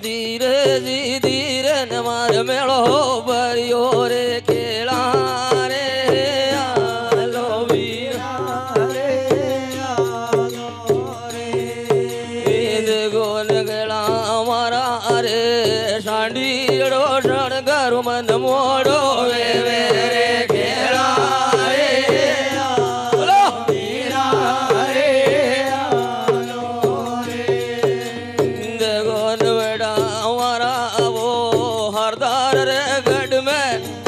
ધીરે જી ધીરે ને મારે મેળો ભર્યો રે કેળા રે આલો વીરા રે આલો રે ગોન ગળા મારા રે સાંડીડો શણગાર મન મોડો વે વે રે કેળા રે બોલો વીરા રે આલો રે ગોન વેડા મારા वो हरदार रे गढ़ में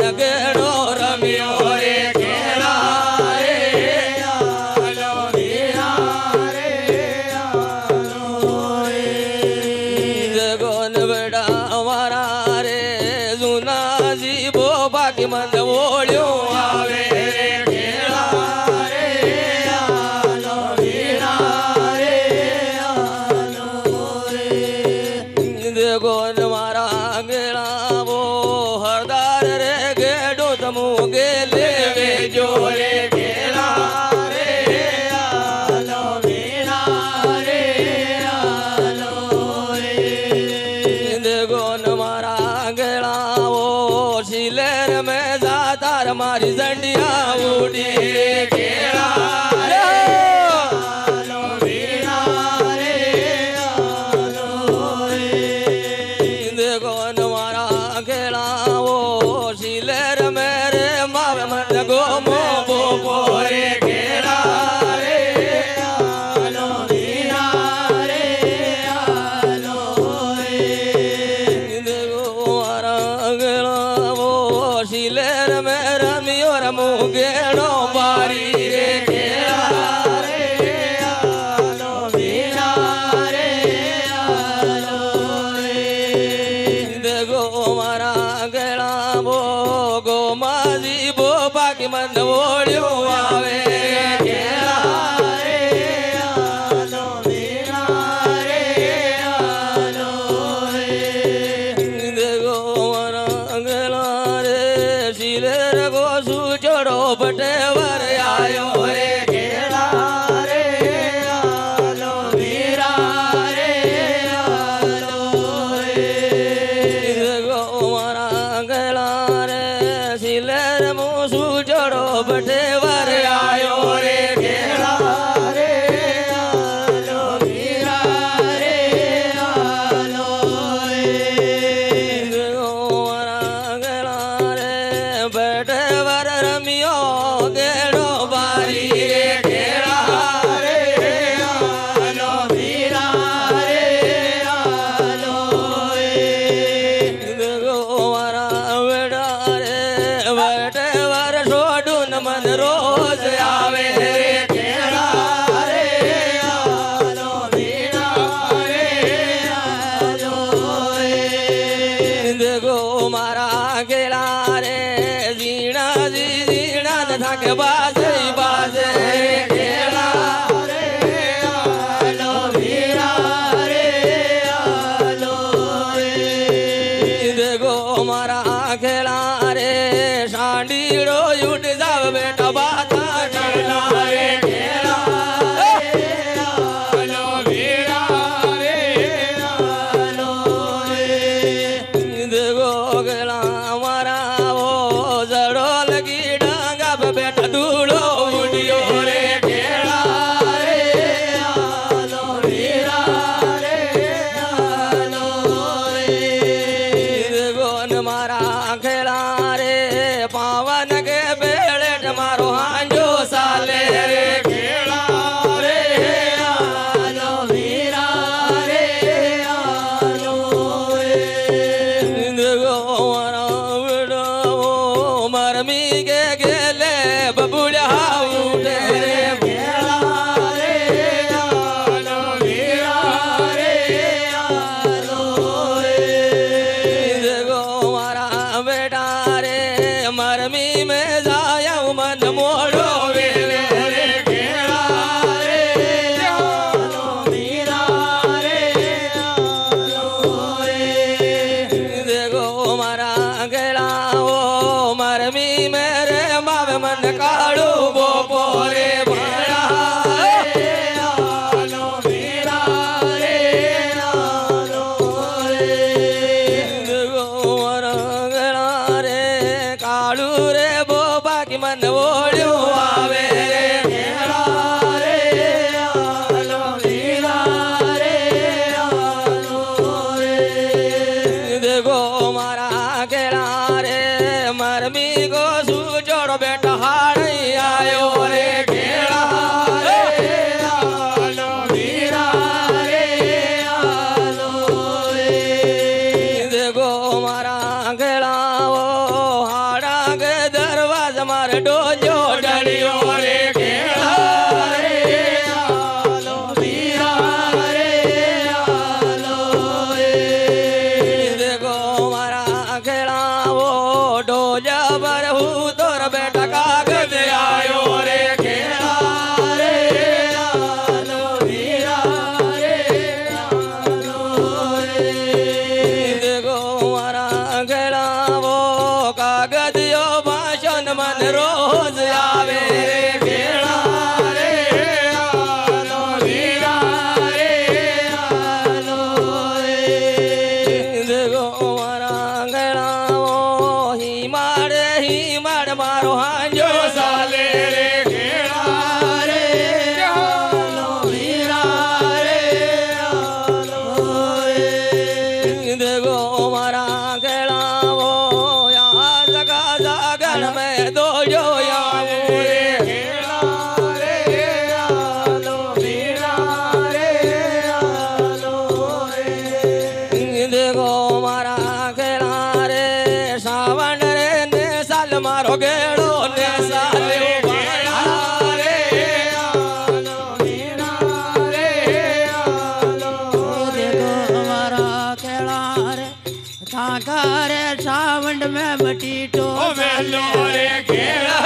काका रे सावंड में मटीटो वेलो रे खेड़ा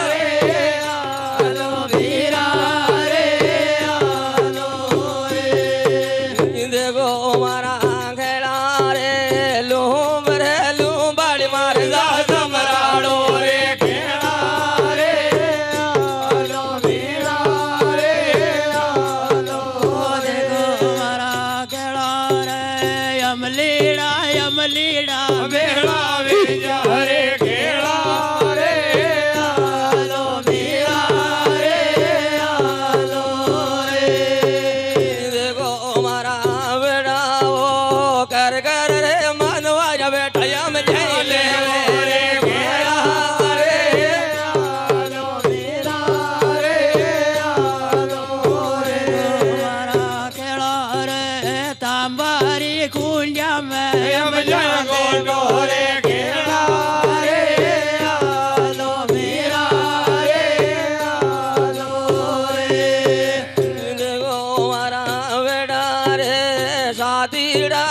रे आलो वीरा रे आलो रे देखो मारा खेड़ा रे लूम बाड़ी मारे जा समराड़ो रे खेड़ा रे आलो वीरा रे आलो देखो मारा केड़ा रे यमलीड़ा यमलीड़ा वेला वेजा रे खेड़ा रे आलो वीरा रे आलो रे देखो मारा बेड़ा वो कर रे मनवा जा बेटा यम झैले रे खेड़ा रे आलो वीरा रे आलो रे मारा केड़ा रे तांबारी कुंजा में यम जगो रे खेड़ा रे आलो वीरा रे आलो रे देखो मारा बेड़ा रे सादीड़ा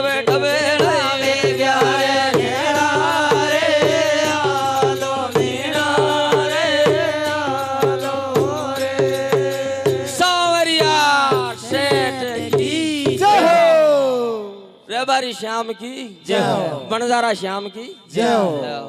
बेटा बेड़ा वे गया रे खेड़ा रे आलो वीरा रे आलो रे सावरिया सेठ की जय हो रेबारी श्याम की जय हो बनजारा श्याम की जय हो।